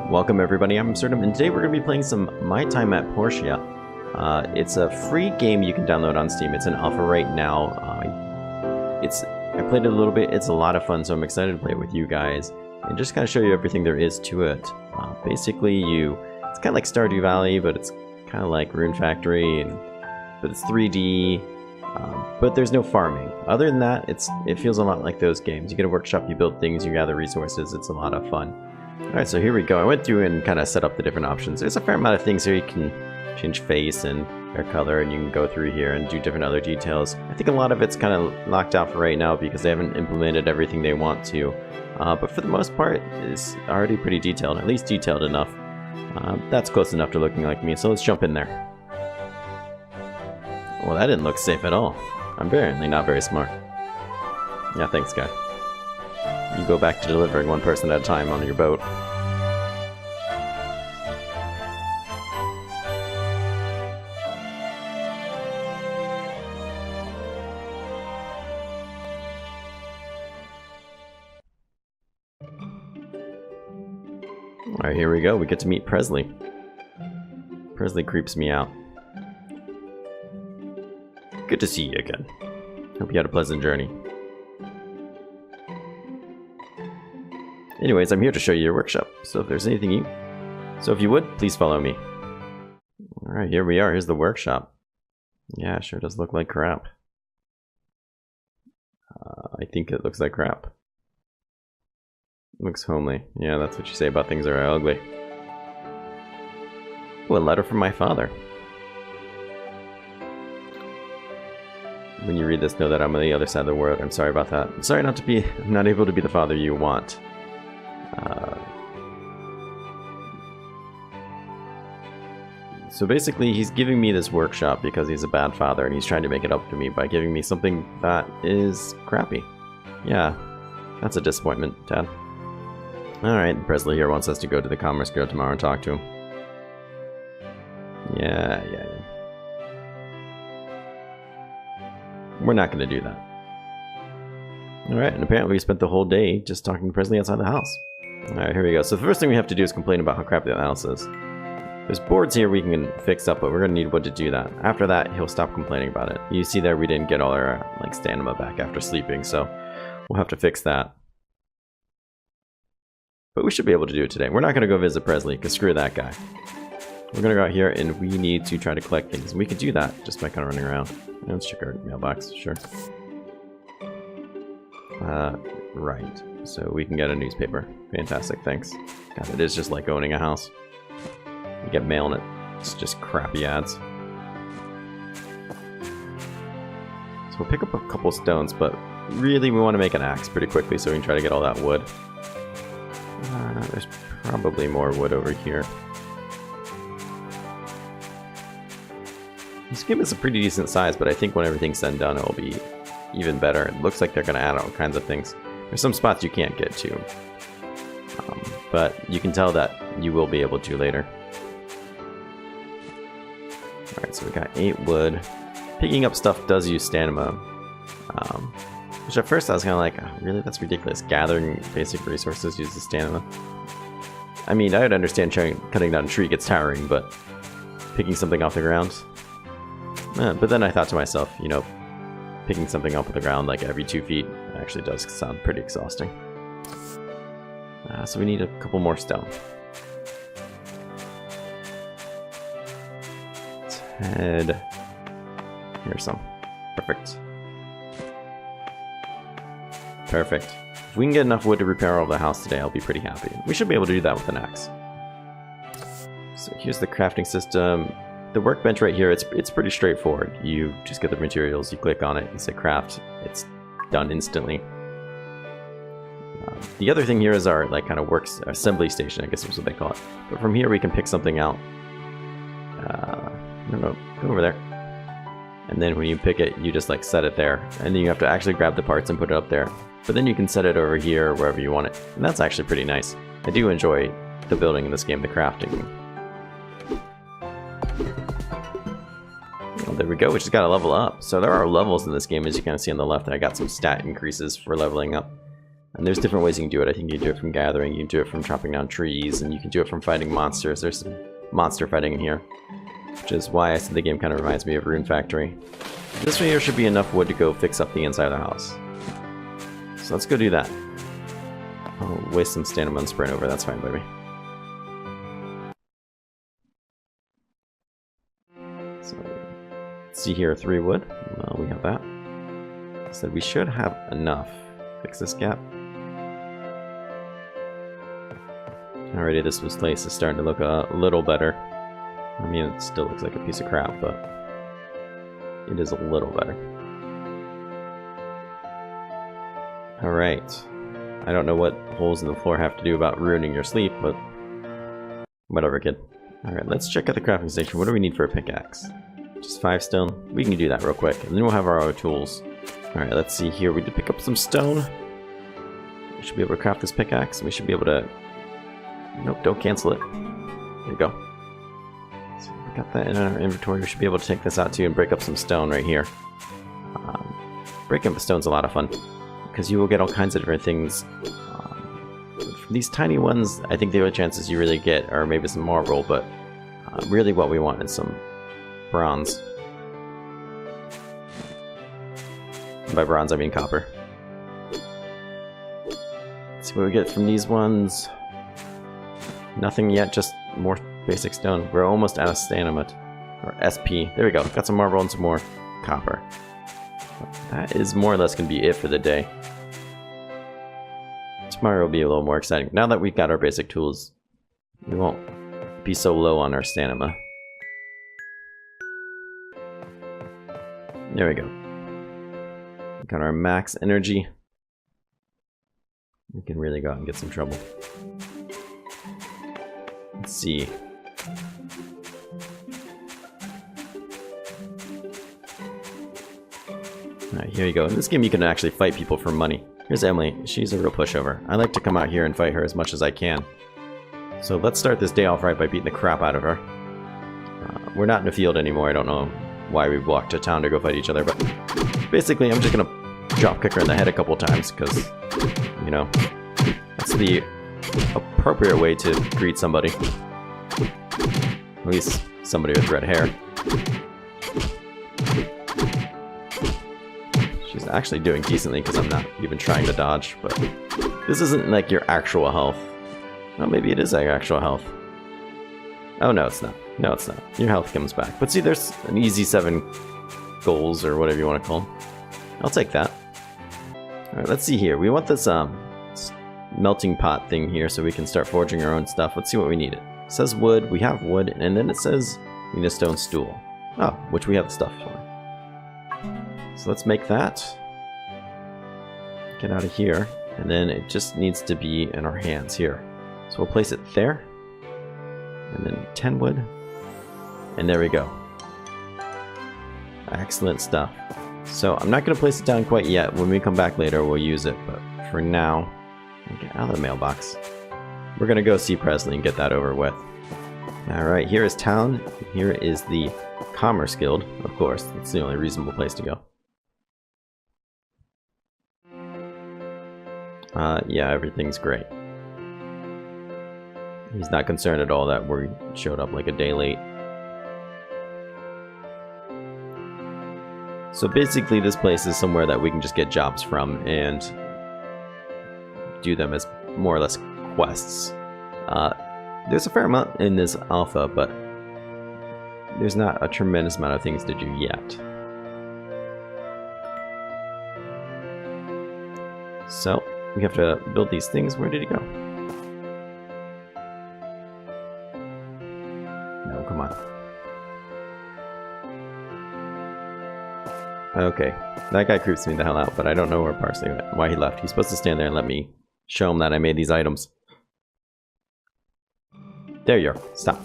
Welcome everybody, I'm Absurdum, and today we're going to be playing some My Time at Portia. It's a free game you can download on Steam. It's in alpha right now. I played it a little bit, it's a lot of fun, so I'm excited to play it with you guys. And just kind of show you everything there is to it. Basically, it's kind of like Stardew Valley, but it's kind of like Rune Factory, but it's 3D. But there's no farming. Other than that, it feels a lot like those games. You get a workshop, you build things, you gather resources, it's a lot of fun. Alright, so here we go. I went through and kind of set up the different options. There's a fair amount of things here. You can change face and hair color, and you can go through here and do different other details. I think a lot of it's kind of locked out for right now because they haven't implemented everything they want to. But for the most part, it's already pretty detailed, at least detailed enough. That's close enough to looking like me, so let's jump in there. Well, that didn't look safe at all. I'm apparently not very smart. Yeah, thanks, guy. You go back to delivering one person at a time on your boat. Alright, here we go. We get to meet Presley. Presley creeps me out. Good to see you again. Hope you had a pleasant journey. Anyways, I'm here to show you your workshop, so if there's anything if you would, please follow me. Alright, here we are. Here's the workshop. Yeah, sure does look like crap. I think it looks like crap. Looks homely. Yeah, that's what you say about things that are ugly. Oh, a letter from my father. When you read this, know that I'm on the other side of the world. I'm sorry about that. I'm sorry I'm not able to be the father you want. So basically, he's giving me this workshop because he's a bad father, and he's trying to make it up to me by giving me something that is crappy. Yeah, that's a disappointment, Dad. Alright, Presley here wants us to go to the Commerce Bureau tomorrow and talk to him. Yeah. We're not going to do that. Alright, and apparently we spent the whole day just talking to Presley outside the house. Alright, here we go. So the first thing we have to do is complain about how crappy the house is. There's boards here we can fix up, but we're going to need wood to do that. After that, he'll stop complaining about it. You see there we didn't get all our stamina back after sleeping, so we'll have to fix that. But we should be able to do it today. We're not going to go visit Presley, because screw that guy. We're going to go out here, and we need to try to collect things. And we could do that just by kind of running around. Let's check our mailbox, sure. Right. So we can get a newspaper. Fantastic, thanks. God, it is just like owning a house. You get mail in it. It's just crappy ads. So we'll pick up a couple stones, but really we want to make an axe pretty quickly so we can try to get all that wood. There's probably more wood over here. This game is a pretty decent size, but I think when everything's said and done, it'll be even better. It looks like they're going to add all kinds of things. There's some spots you can't get to, but you can tell that you will be able to later. Alright, so we got 8 wood. Picking up stuff does use stamina, which at first I was kind of like, oh, really? That's ridiculous. Gathering basic resources uses stamina. I mean, I would understand cutting down a tree gets tiring, but picking something off the ground... but then I thought to myself, you know, picking something up off the ground like every 2 feet actually does sound pretty exhausting. So we need a couple more stone. Let's head... Here's some. Perfect. Perfect. If we can get enough wood to repair all the house today, I'll be pretty happy. We should be able to do that with an axe. So here's the crafting system. The workbench right here, it's pretty straightforward. You just get the materials, you click on it, you say craft, it's done instantly. The other thing here is our kind of assembly station, I guess is what they call it. But from here we can pick something out. No, go over there. And then when you pick it, you just set it there. And then you have to actually grab the parts and put it up there. But then you can set it over here, wherever you want it. And that's actually pretty nice. I do enjoy the building in this game, the crafting. Well, there we go, we just gotta level up. So there are levels in this game, as you can see on the left. I got some stat increases for leveling up. And there's different ways you can do it. I think you can do it from gathering, you can do it from chopping down trees, and you can do it from fighting monsters. There's some monster fighting in here, which is why I said the game kind of reminds me of Rune Factory. This one here should be enough wood to go fix up the inside of the house. So let's go do that. I'll waste some stamina and sprint over, that's fine by me. So, let's see here, 3 wood. Well, we have that. So we should have enough. Fix this gap. Alrighty, this place is starting to look a little better. I mean, it still looks like a piece of crap, but it is a little better. Alright. I don't know what holes in the floor have to do about ruining your sleep, but whatever, kid. Alright, let's check out the crafting station. What do we need for a pickaxe? Just 5 stone? We can do that real quick, and then we'll have our other tools. Alright, let's see here. We did pick up some stone. We should be able to craft this pickaxe. We should be able to... Nope, don't cancel it. There you go. So we got that in our inventory. We should be able to take this out too and break up some stone right here. Breaking up a stone's a lot of fun, because you will get all kinds of different things. From these tiny ones, I think the only chances you really get are maybe some marble, but really what we want is some bronze. And by bronze, I mean copper. Let's see what we get from these ones. Nothing yet, just more basic stone. We're almost out of stamina, or SP. There we go. Got some marble and some more copper. That is more or less going to be it for the day. Tomorrow will be a little more exciting. Now that we've got our basic tools, we won't be so low on our stamina. There we go. Got our max energy. We can really go out and get some trouble. Let's see. Alright, here you go. In this game you can actually fight people for money. Here's Emily. She's a real pushover. I like to come out here and fight her as much as I can. So let's start this day off right by beating the crap out of her. We're not in the field anymore. I don't know why we walked to town to go fight each other, but basically I'm just gonna drop kick her in the head a couple times, because, you know, that's the appropriate way to greet somebody. At least somebody with red hair. She's actually doing decently because I'm not even trying to dodge, but this isn't like your actual health. Well, maybe it is like actual health. Oh, no, it's not. No, it's not. Your health comes back. But see, there's an easy 7 goals, or whatever you want to call them. I'll take that. Alright, let's see here. We want this melting pot thing here so we can start forging our own stuff. Let's see what we need. It says wood. We have wood, and then it says we need a stone stool. Oh, which we have the stuff for. So let's make that. Get out of here. And then it just needs to be in our hands here. So we'll place it there. And then 10 wood. And there we go. Excellent stuff. So I'm not going to place it down quite yet. When we come back later, we'll use it. But for now, I'll get out of the mailbox. We're going to go see Presley and get that over with. Alright, here is town. Here is the Commerce Guild. Of course, it's the only reasonable place to go. Yeah, everything's great. He's not concerned at all that we showed up like a day late. So basically this place is somewhere that we can just get jobs from and do them as more or less quests. There's a fair amount in this alpha, but there's not a tremendous amount of things to do yet. So we have to build these things. Where did he go? No, come on. Okay, that guy creeps me the hell out, but I don't know where Parsley went, why he left. He's supposed to stand there and let me show him that I made these items. There you are. Stop.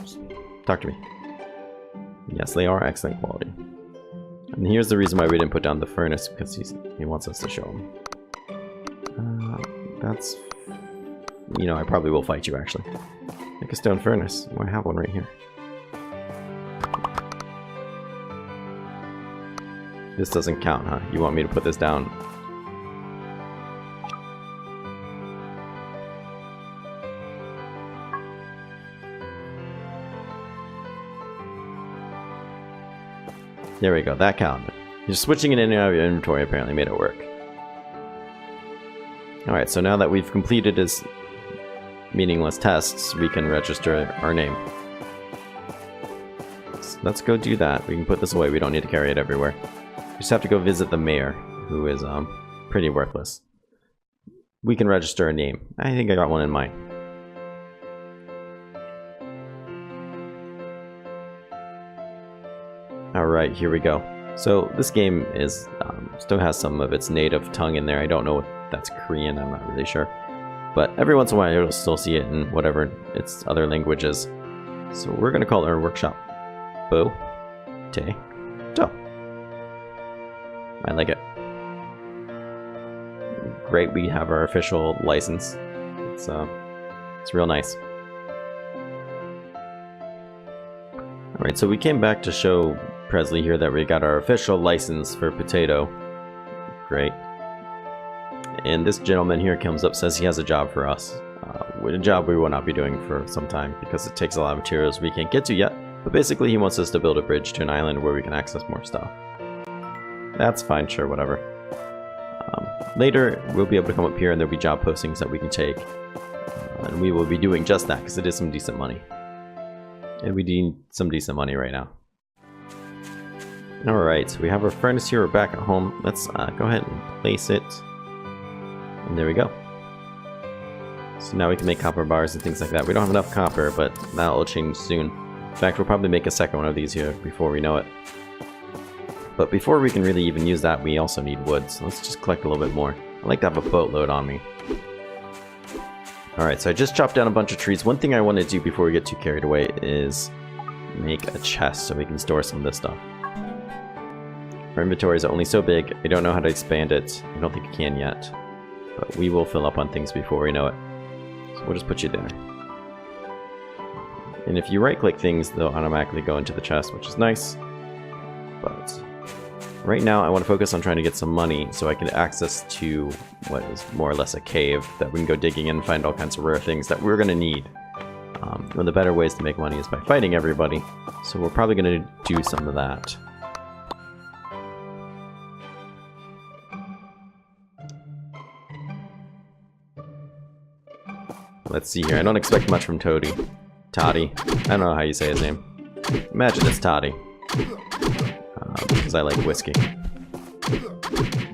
Talk to me. Yes, they are excellent quality. And here's the reason why we didn't put down the furnace, because he wants us to show him. That's... You know, I probably will fight you, actually. Make a stone furnace. I have one right here. This doesn't count, huh? You want me to put this down? There we go, that counted. Just switching it in and out of your inventory apparently made it work. Alright, so now that we've completed his meaningless tests, we can register our name. So let's go do that. We can put this away, we don't need to carry it everywhere. We just have to go visit the mayor, who is pretty worthless. We can register a name. I think I got one in mind. Alright, here we go. So this game is still has some of its native tongue in there. I don't know if that's Korean, I'm not really sure. But every once in a while you'll still see it in whatever its other languages. So we're going to call our workshop Bo Te Do. I like it. Great, we have our official license. It's real nice. Alright, so we came back to show Presley here that we got our official license for potato. Great. And this gentleman here comes up, says he has a job for us. A job we will not be doing for some time because it takes a lot of materials we can't get to yet. But basically he wants us to build a bridge to an island where we can access more stuff. That's fine, sure, whatever. Later we'll be able to come up here and there'll be job postings that we can take. And we will be doing just that because it is some decent money. And we need some decent money right now. Alright, we have our furnace here, we're back at home. Let's go ahead and place it. And there we go. So now we can make copper bars and things like that. We don't have enough copper, but that'll change soon. In fact, we'll probably make a second one of these here before we know it. But before we can really even use that, we also need wood. So let's just collect a little bit more. I like to have a boatload on me. Alright, so I just chopped down a bunch of trees. One thing I want to do before we get too carried away is make a chest so we can store some of this stuff. Our inventory is only so big, I don't know how to expand it. I don't think I can yet. But we will fill up on things before we know it. So we'll just put you there. And if you right click things, they'll automatically go into the chest, which is nice. But right now I want to focus on trying to get some money so I can access to what is more or less a cave that we can go digging in and find all kinds of rare things that we're going to need. One of the better ways to make money is by fighting everybody. So we're probably going to do some of that. Let's see here. I don't expect much from Toddy. Toddy. I don't know how you say his name. Imagine it's Toddy. Because I like whiskey.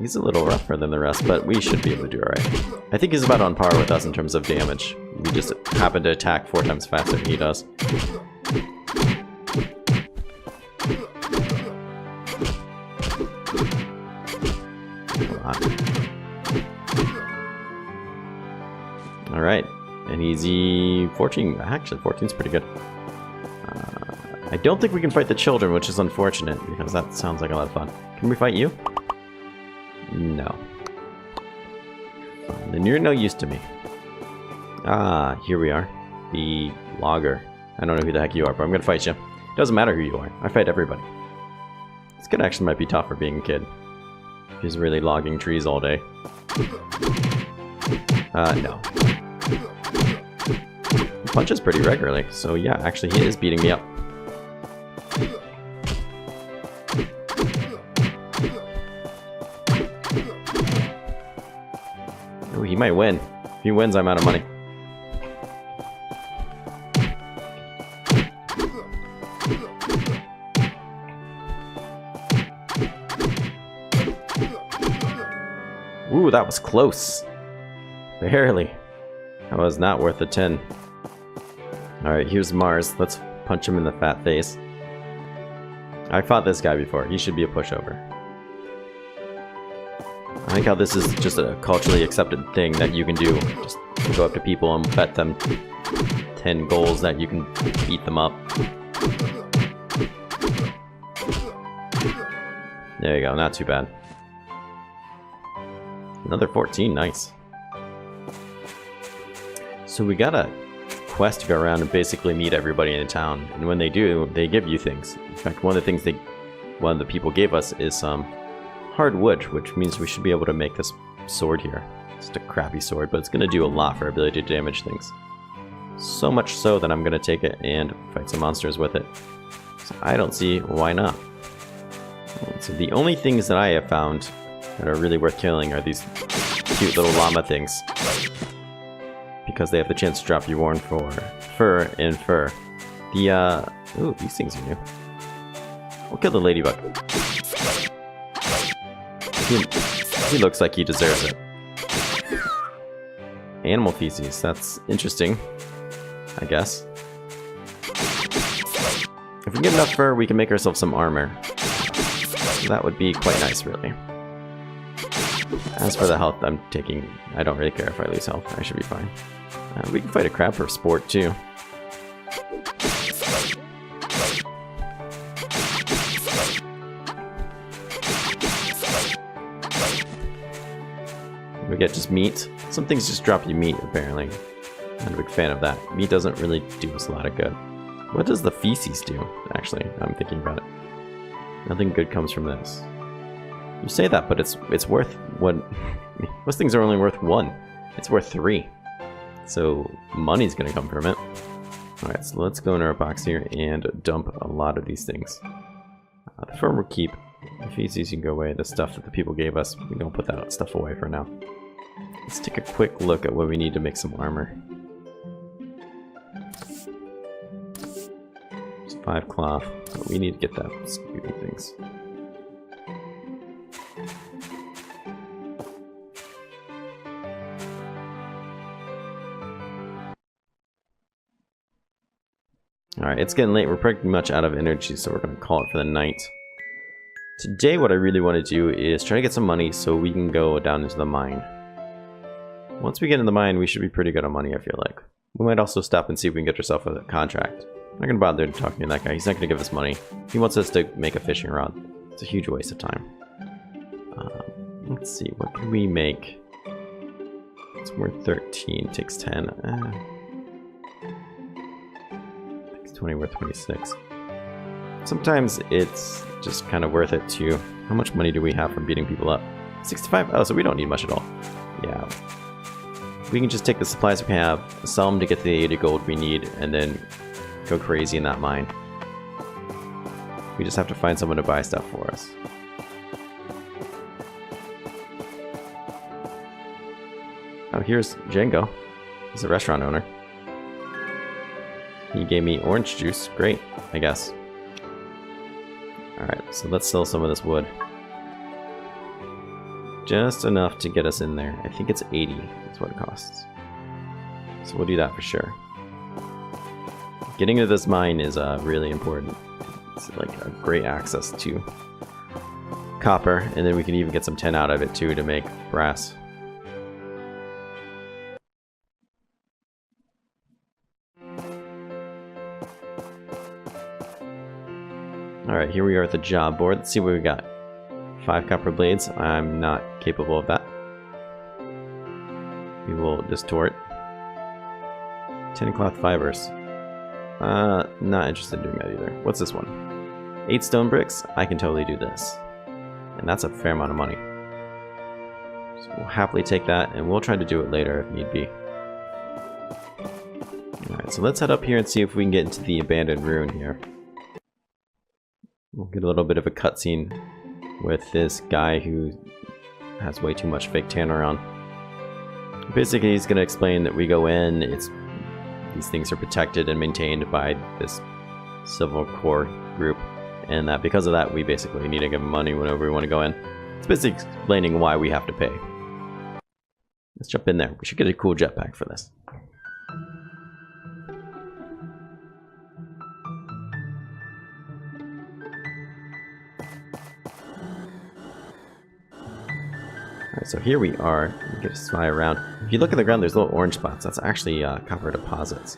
He's a little rougher than the rest, but we should be able to do alright. I think he's about on par with us in terms of damage. We just happen to attack 4 times faster than he does. Alright. An easy 14. Actually, 14's pretty good. I don't think we can fight the children, which is unfortunate, because that sounds like a lot of fun. Can we fight you? No. Then you're no use to me. Ah, here we are. The logger. I don't know who the heck you are, but I'm gonna fight you. Doesn't matter who you are. I fight everybody. This kid actually might be tough for being a kid. He's really logging trees all day. No. He punches pretty regularly, so yeah, actually he is beating me up. Ooh, he might win. If he wins, I'm out of money. Ooh, that was close. Barely. That was not worth a 10. Alright, here's Mars. Let's punch him in the fat face. I fought this guy before. He should be a pushover. I like how this is just a culturally accepted thing that you can do. Just go up to people and bet them 10 goals that you can beat them up. There you go, not too bad. Another 14, nice. So we got a quest to go around and basically meet everybody in the town, and when they do, they give you things. In fact, one of the people gave us is some hard wood, which means we should be able to make this sword here. It's just a crappy sword, but it's going to do a lot for our ability to damage things. So much so that I'm going to take it and fight some monsters with it. So I don't see why not. So the only things that I have found that are really worth killing are these cute little llama things. Because they have the chance to drop you worn for fur and fur. The, ooh, these things are new. We'll kill the ladybug. He looks like he deserves it. Animal feces, that's interesting, I guess. If we get enough fur, we can make ourselves some armor. That would be quite nice, really. As for the health I'm taking, I don't really care if I lose health. I should be fine. We can fight a crab for sport, too. We get just meat. Some things just drop you meat, apparently. Not a big fan of that. Meat doesn't really do us a lot of good. What does the feces do, actually? I'm thinking about it. Nothing good comes from this. You say that, but it's worth one. Most things are only worth 1. It's worth 3. So money's gonna come from it. Alright, so let's go in our box here and dump a lot of these things. The fur will keep. The feces can go away. The stuff that the people gave us, we don't put that stuff away for now. Let's take a quick look at what we need to make some armor. Just 5 cloth. But we need to get that stupid things. Alright, it's getting late. We're pretty much out of energy, so we're going to call it for the night. Today, what I really want to do is try to get some money so we can go down into the mine. Once we get in the mine, we should be pretty good on money, I feel like. We might also stop and see if we can get ourselves a contract. I'm not going to bother talking to that guy. He's not going to give us money. He wants us to make a fishing rod. It's a huge waste of time. Let's see, what can we make? It's worth 13, takes 10. 20, worth 26. Sometimes it's just kind of worth it too. How much money do we have from beating people up? 65? Oh, so we don't need much at all. Yeah. We can just take the supplies we have, sell them to get the 80 gold we need, and then go crazy in that mine. We just have to find someone to buy stuff for us. Oh, here's Django. He's a restaurant owner. He gave me orange juice. Great, I guess. Alright, so let's sell some of this wood. Just enough to get us in there. I think it's 80 is what it costs. So we'll do that for sure. Getting into this mine is really important. It's like a great access to copper, and then we can even get some tin out of it too to make brass. Alright, here we are at the job board. Let's see what we got. 5 copper blades. I'm not capable of that. We will distort. 10 cloth fibers. Not interested in doing that either. What's this one? 8 stone bricks? I can totally do this. And that's a fair amount of money. So we'll happily take that, and we'll try to do it later if need be. Alright, so let's head up here and see if we can get into the abandoned ruin here. We'll get a little bit of a cutscene with this guy who has way too much fake tan around. Basically, he's going to explain that we go in, these things are protected and maintained by this civil core group, and that because of that, we basically need to give him money whenever we want to go in. It's basically explaining why we have to pay. Let's jump in there. We should get a cool jetpack for this. So here we are. We get to fly around. If you look at the ground, there's little orange spots. That's actually copper deposits.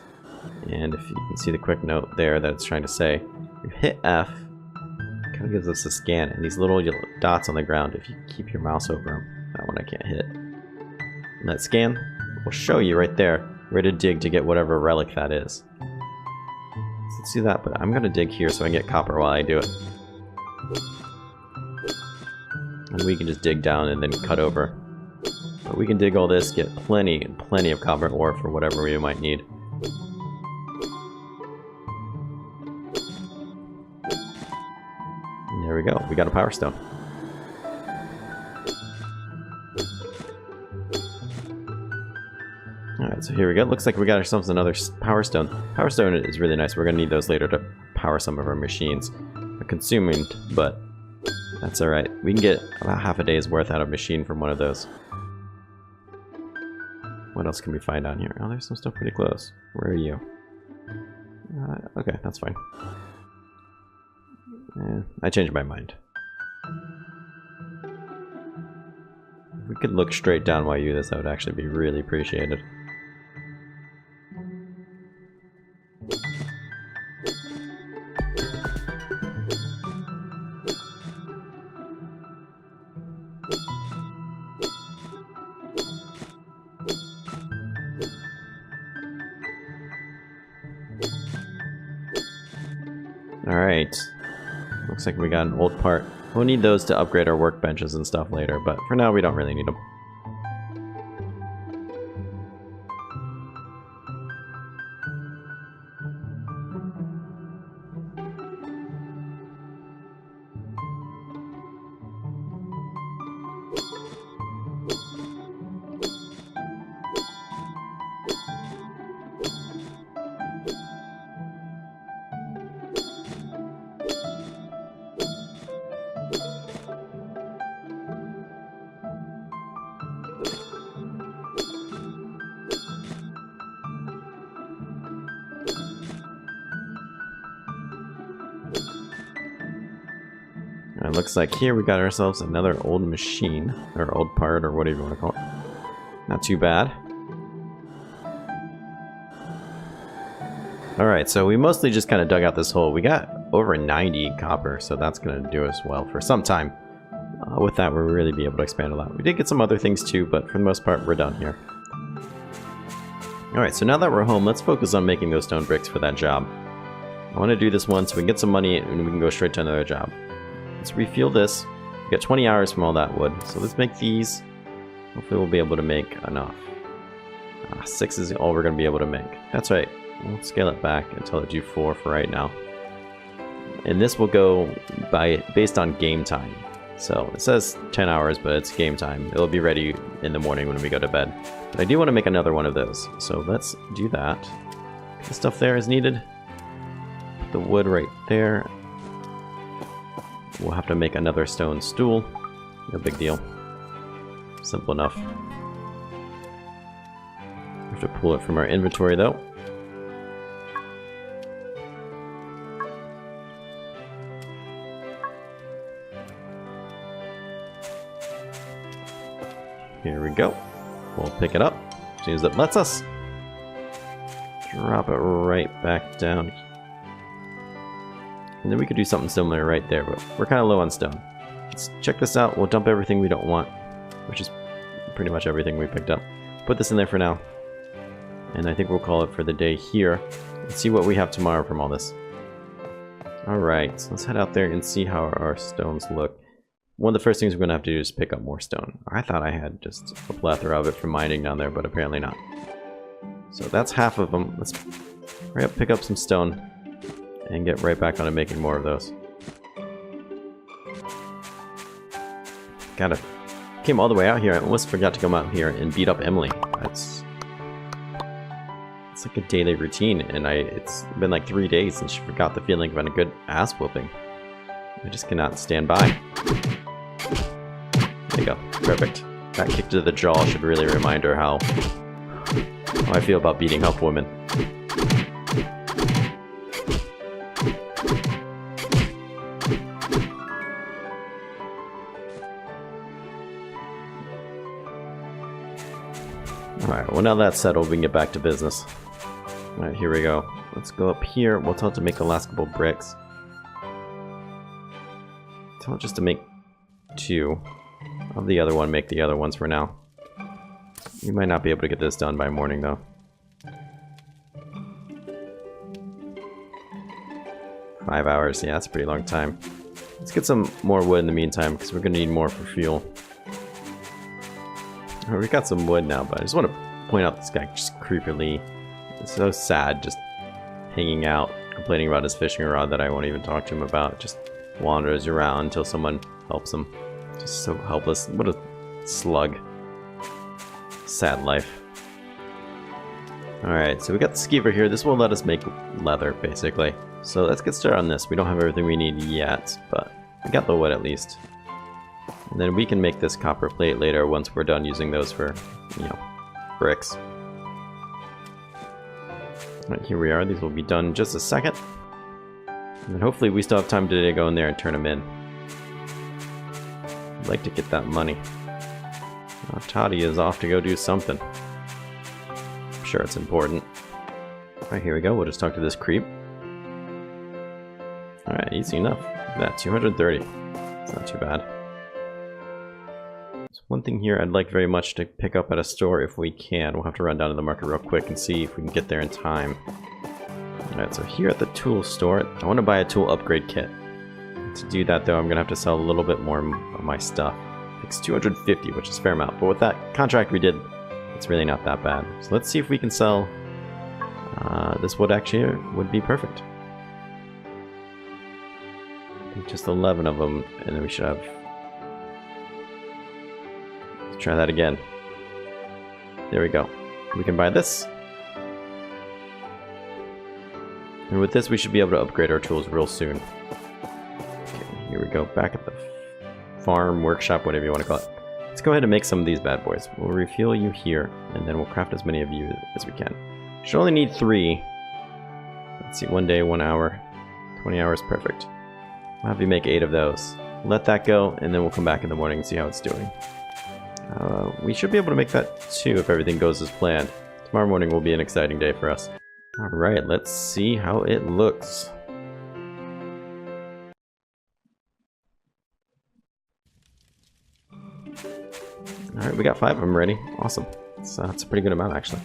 And if you can see the quick note there that it's trying to say, you hit F, it kind of gives us a scan. And these little yellow dots on the ground, if you keep your mouse over them, that one I can't hit. And that scan will show you right there where to dig to get whatever relic that is. So let's do that, but I'm going to dig here so I can get copper while I do it. And we can just dig down and then cut over. But we can dig all this, get plenty of copper ore for whatever we might need. There we go. We got a power stone. Alright, so here we go. Looks like we got ourselves another power stone. Power stone is really nice. We're going to need those later to power some of our machines. They're consuming, but that's alright. We can get about half a day's worth out of machine from one of those. What else can we find down here? Oh, there's some stuff pretty close. Where are you? Okay, that's fine. I changed my mind. If we could look straight down while you do this, that would actually be really appreciated. Alright. Looks like we got an old part. We'll need those to upgrade our workbenches and stuff later, but for now we don't really need them. It looks like here we got ourselves another old machine, or old part, or whatever you want to call it. Not too bad. Alright, so we mostly just kind of dug out this hole. We got over 90 copper, so that's going to do us well for some time. With that, we'll really be able to expand a lot. We did get some other things too, but for the most part, we're done here. Alright, so now that we're home, let's focus on making those stone bricks for that job. I want to do this one so we can get some money and we can go straight to another job. Let's refuel this. We got 20 hours from all that wood, so let's make these. Hopefully we'll be able to make enough. 6 is all we're going to be able to make. That's right. We'll scale it back until it do 4 for right now. And this will go based on game time. So it says 10 hours, but it's game time. It'll be ready in the morning when we go to bed. But I do want to make another one of those, so let's do that. The stuff there is needed. Put the wood right there. We'll have to make another stone stool. No big deal. Simple enough. Have to pull it from our inventory though. Here we go. We'll pick it up as soon as it lets us. Drop it right back down. And then we could do something similar right there, but we're kind of low on stone. Let's check this out. We'll dump everything we don't want, which is pretty much everything we picked up. Put this in there for now. And I think we'll call it for the day here. Let's see what we have tomorrow from all this. Alright, so let's head out there and see how our stones look. One of the first things we're going to have to do is pick up more stone. I thought I had just a plethora of it from mining down there, but apparently not. So that's half of them. Let's hurry up, pick up some stone. And get right back on to making more of those. Came all the way out here. I almost forgot to come out here and beat up Emily. It's like a daily routine, and it's been like 3 days since she forgot the feeling of having a good ass whooping. I just cannot stand by. There you go. Perfect. That kick to the jaw should really remind her how I feel about beating up women. Alright, well now that's settled, we can get back to business. Alright, here we go. Let's go up here. We'll tell it to make the last couple bricks. Tell it just to make 2. Of the other one, make the other ones for now. You might not be able to get this done by morning though. 5 hours, yeah, that's a pretty long time. Let's get some more wood in the meantime, because we're going to need more for fuel. We got some wood now, but I just want to point out this guy just creepily. It's so sad, just hanging out, complaining about his fishing rod that I won't even talk to him about. Just wanders around until someone helps him. Just so helpless. What a slug. Sad life. Alright, so we got the skeever here. This will let us make leather, basically. So let's get started on this. We don't have everything we need yet, but we got the wood at least. And then we can make this copper plate later once we're done using those for, you know, bricks. Alright, here we are. These will be done in just a second. And then hopefully we still have time today to go in there and turn them in. I'd like to get that money. Toddy is off to go do something. I'm sure it's important. Alright, here we go. We'll just talk to this creep. Alright, easy enough. Look at that, 230. It's not too bad. There's one thing here I'd like very much to pick up at a store if we can. We'll have to run down to the market real quick and see if we can get there in time. Alright, so here at the tool store, I want to buy a tool upgrade kit. To do that though, I'm going to have to sell a little bit more of my stuff. It's 250, which is a fair amount, but with that contract we did, it's really not that bad. So let's see if we can sell this wood. Actually would be perfect. I think just 11 of them, and then we should have... Let's try that again. There we go. We can buy this. And with this we should be able to upgrade our tools real soon. Okay, here we go, back at the farm, workshop, whatever you want to call it. Let's go ahead and make some of these bad boys. We'll refuel you here, and then we'll craft as many of you as we can. Should only need 3. Let's see, 1 day, 1 hour. 20 hours, perfect. We'll have you make 8 of those. Let that go, and then we'll come back in the morning and see how it's doing. We should be able to make that too if everything goes as planned. Tomorrow morning will be an exciting day for us. Alright, let's see how it looks. Alright, we got 5 of them ready. Awesome. So that's a pretty good amount, actually.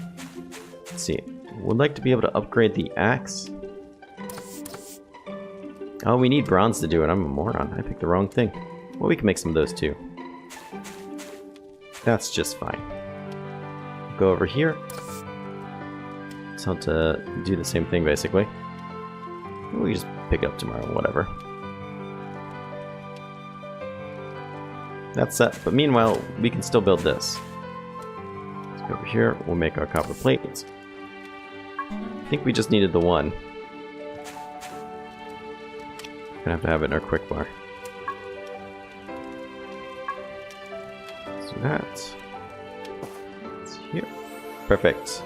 Let's see. Would like to be able to upgrade the axe. Oh, we need bronze to do it. I'm a moron. I picked the wrong thing. Well, we can make some of those too. That's just fine. Go over here. Tell to do the same thing, basically. We just pick it up tomorrow, whatever. That's set, but meanwhile, we can still build this. Let's go over here, we'll make our copper plates. I think we just needed the one. Gonna have to have it in our quick bar. So that. It's here. Perfect.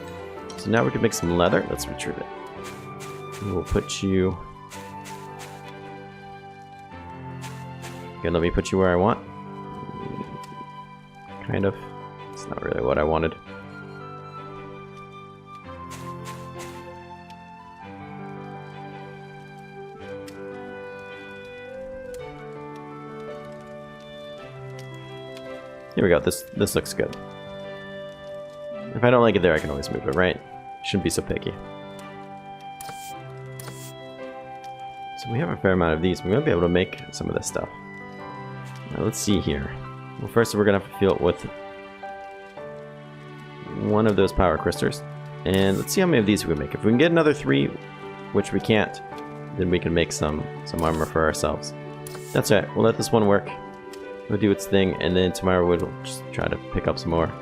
So now we can make some leather. Let's retrieve it. And we'll put you... Good, let me put you where I want. Kind of. It's not really what I wanted. Here we go. This looks good. If I don't like it there, I can always move it, right? Shouldn't be so picky. So we have a fair amount of these. We might be able to make some of this stuff. Now let's see here. Well, first we're gonna have to fill it with one of those power crystals, and let's see how many of these we can make. If we can get another 3, which we can't, then we can make some armor for ourselves. That's right. We'll let this one work. We'll do its thing, and then tomorrow we'll just try to pick up some more.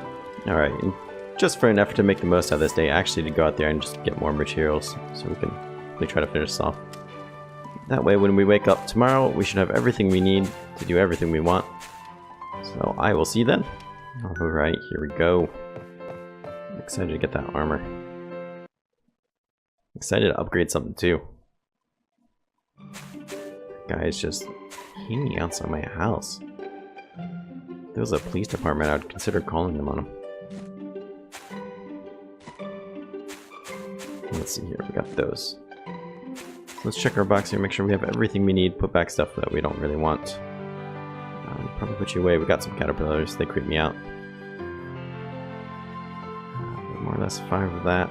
All right. And just for an effort to make the most out of this day, actually to go out there and just get more materials, so we can really try to finish this off. That way, when we wake up tomorrow, we should have everything we need to do everything we want. So I will see you then. Alright, here we go. I'm excited to get that armor. Excited to upgrade something too. Guy's just hanging outside my house. If there was a police department, I would consider calling them on him. Let's see here, we got those. So let's check our box here, make sure we have everything we need, put back stuff that we don't really want. Probably put you away. We got some caterpillars. They creep me out. More or less 5 of that.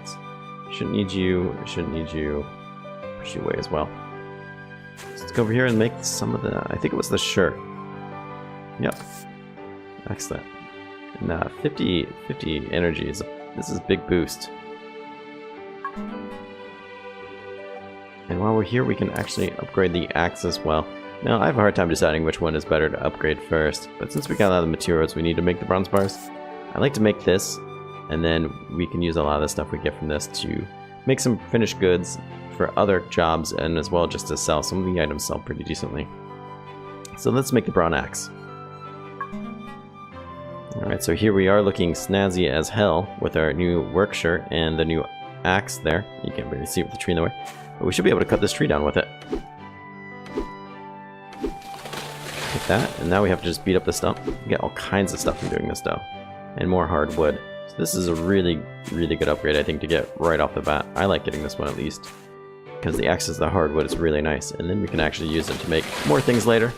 Shouldn't need you. Shouldn't need you. Push you away as well. So let's go over here and make some of the... I think it was the shirt. Yep. Excellent. And 50 energy is... This is a big boost. And while we're here, we can actually upgrade the axe as well. Now, I have a hard time deciding which one is better to upgrade first, but since we got a lot of the materials we need to make the bronze bars, I like to make this, and then we can use a lot of the stuff we get from this to make some finished goods for other jobs, and as well just to sell. Some of the items sell pretty decently. So let's make the bronze axe. Alright, so here we are looking snazzy as hell with our new work shirt and the new axe there. You can't really see it with the tree in the way, but we should be able to cut this tree down with it. Like that, and now we have to just beat up the stump. We get all kinds of stuff from doing this though, and more hardwood. So this is a really, really good upgrade, I think, to get right off the bat. I like getting this one at least, because the axe is the hardwood is really nice, and then we can actually use it to make more things later.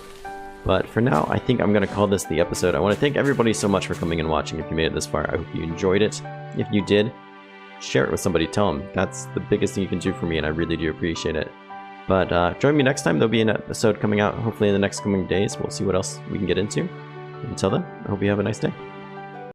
But for now, I think I'm going to call this the episode. I want to thank everybody so much for coming and watching. If you made it this far, I hope you enjoyed it. If you did, share it with somebody, tell them. That's the biggest thing you can do for me, and I really do appreciate it. But join me next time. There'll be an episode coming out, hopefully in the next coming days. We'll see what else we can get into. Until then, I hope you have a nice day.